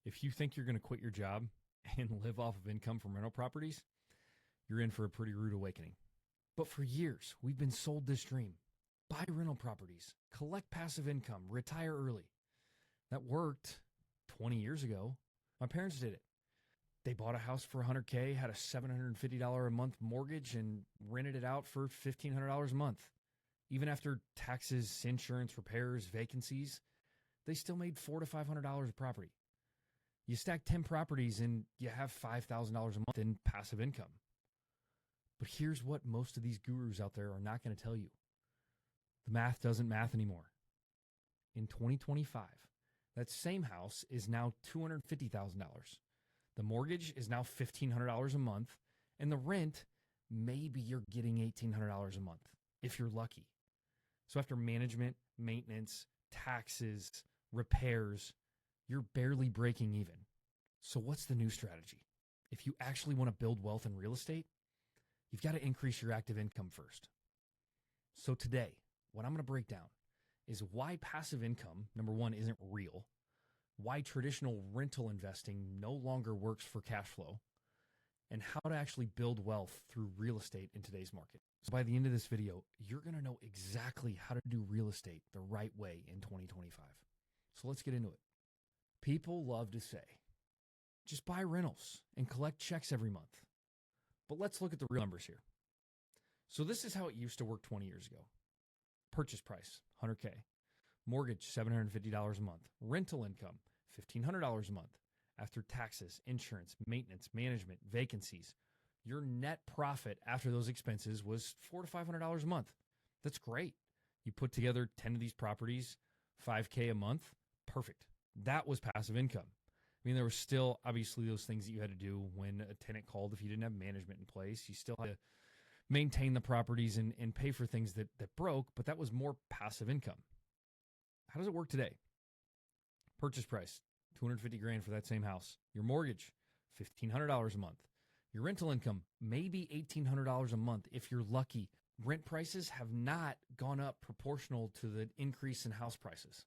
If you think you're going to quit your job and live off of income from rental properties, you're in for a pretty rude awakening. But for years, we've been sold this dream. Buy rental properties, collect passive income, retire early. That worked 20 years ago. My parents did it. They bought a house for $100K, had a $750 a month mortgage, and rented it out for $1,500 a month. Even after taxes, insurance, repairs, vacancies, they still made $400 to $500 a property. You stack 10 properties and you have $5,000 a month in passive income. But here's what most of these gurus out there are not going to tell you. The math doesn't math anymore. In 2025, that same house is now $250,000. The mortgage is now $1,500 a month, and the rent, maybe you're getting $1,800 a month, if you're lucky. So after management, maintenance, taxes, repairs, you're barely breaking even. So what's the new strategy? If you actually want to build wealth in real estate, you've got to increase your active income first. So today, what I'm going to break down is why passive income, number one, isn't real, why traditional rental investing no longer works for cash flow, and how to actually build wealth through real estate in today's market. So by the end of this video, you're going to know exactly how to do real estate the right way in 2025. So let's get into it. People love to say, just buy rentals and collect checks every month. But let's look at the real numbers here. So this is how it used to work 20 years ago. Purchase price, $100K. Mortgage, $750 a month. Rental income, $1,500 a month. After taxes, insurance, maintenance, management, vacancies, your net profit after those expenses was $400 to $500 a month. That's great. You put together 10 of these properties, $5K a month, perfect. That was passive income. I mean, there were still obviously those things that you had to do when a tenant called. If you didn't have management in place, you still had to maintain the properties and pay for things that broke, but that was more passive income. How does it work today? Purchase price, $250,000 for that same house. Your mortgage, $1,500 a month. Your rental income, maybe $1,800 a month if you're lucky. Rent prices have not gone up proportional to the increase in house prices.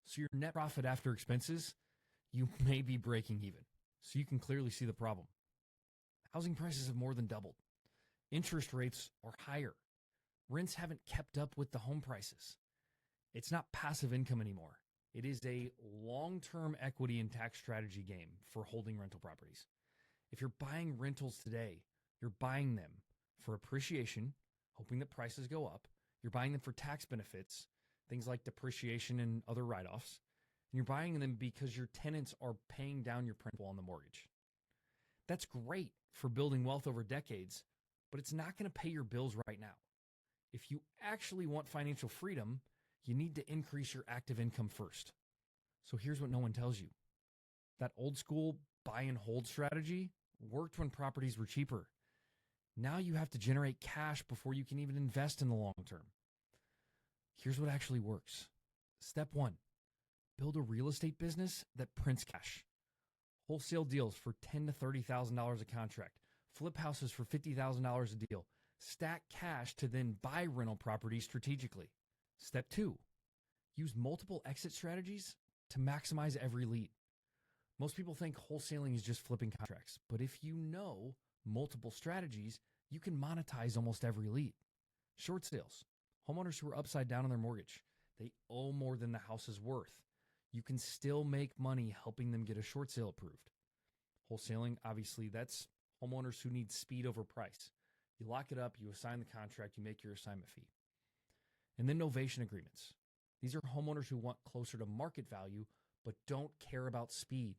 So your net profit after expenses, you may be breaking even. So you can clearly see the problem. Housing prices have more than doubled. Interest rates are higher. Rents haven't kept up with the home prices. It's not passive income anymore. It is a long-term equity and tax strategy game for holding rental properties. If you're buying rentals today, you're buying them for appreciation, hoping that prices go up. You're buying them for tax benefits, things like depreciation and other write-offs. And you're buying them because your tenants are paying down your principal on the mortgage. That's great for building wealth over decades, but it's not going to pay your bills right now. If you actually want financial freedom, you need to increase your active income first. So here's what no one tells you. That old school buy and hold strategy worked when properties were cheaper. Now you have to generate cash before you can even invest in the long term. Here's what actually works. Step one, build a real estate business that prints cash. Wholesale deals for $10,000 to $30,000 a contract. Flip houses for $50,000 a deal. Stack cash to then buy rental properties strategically. Step two, use multiple exit strategies to maximize every lead. Most people think wholesaling is just flipping contracts, but if you know multiple strategies, you can monetize almost every lead. Short sales, homeowners who are upside down on their mortgage. They owe more than the house is worth. You can still make money helping them get a short sale approved. Wholesaling, obviously, that's homeowners who need speed over price. You lock it up, you assign the contract, you make your assignment fee. And then novation agreements. These are homeowners who want closer to market value, but don't care about speed.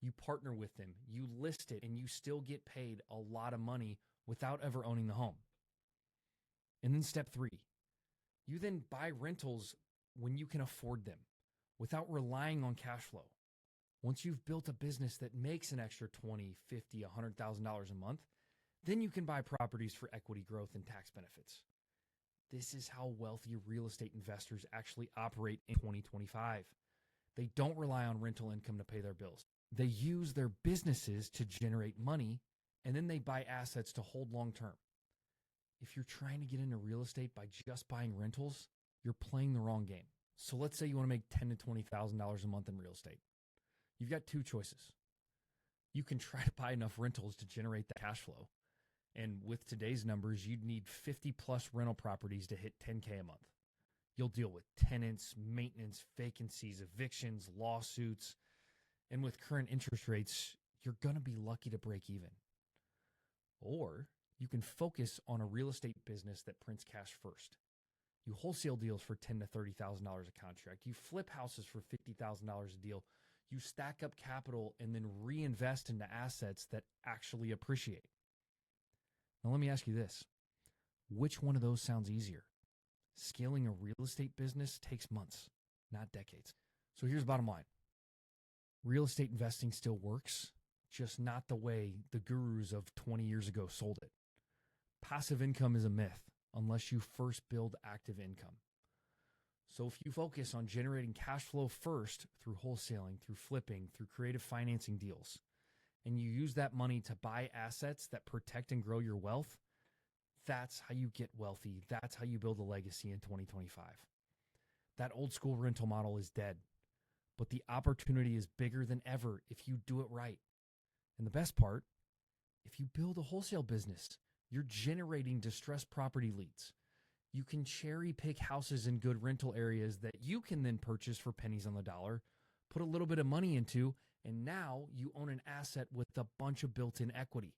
You partner with them, you list it, and you still get paid a lot of money without ever owning the home. And then step three, you then buy rentals when you can afford them without relying on cash flow. Once you've built a business that makes an extra $20,000, $50,000, $100,000 a month, then you can buy properties for equity growth and tax benefits. This is how wealthy real estate investors actually operate in 2025. They don't rely on rental income to pay their bills. They use their businesses to generate money, and then they buy assets to hold long term. If you're trying to get into real estate by just buying rentals, you're playing the wrong game. So let's say you want to make $10,000 to $20,000 a month in real estate. You've got two choices. You can try to buy enough rentals to generate the cash flow. And with today's numbers, you'd need 50 plus rental properties to hit 10K a month. You'll deal with tenants, maintenance, vacancies, evictions, lawsuits. And with current interest rates, you're going to be lucky to break even. Or you can focus on a real estate business that prints cash first. You wholesale deals for $10,000 to $30,000 a contract. You flip houses for $50,000 a deal. You stack up capital and then reinvest into assets that actually appreciate. Now, let me ask you this. Which one of those sounds easier? Scaling a real estate business takes months, not decades. So here's the bottom line. Real estate investing still works, just not the way the gurus of 20 years ago sold it. Passive income is a myth unless you first build active income. So if you focus on generating cash flow first through wholesaling, through flipping, through creative financing deals, and you use that money to buy assets that protect and grow your wealth, that's how you get wealthy. That's how you build a legacy in 2025. That old school rental model is dead, but the opportunity is bigger than ever if you do it right. And the best part, if you build a wholesale business, you're generating distressed property leads. You can cherry pick houses in good rental areas that you can then purchase for pennies on the dollar, put a little bit of money into, and now you own an asset with a bunch of built-in equity.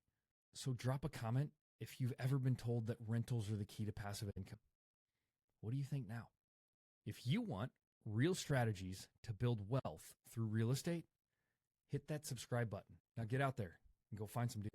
So drop a comment if you've ever been told that rentals are the key to passive income. What do you think now? If you want real strategies to build wealth through real estate, hit that subscribe button. Now get out there and go find some deals.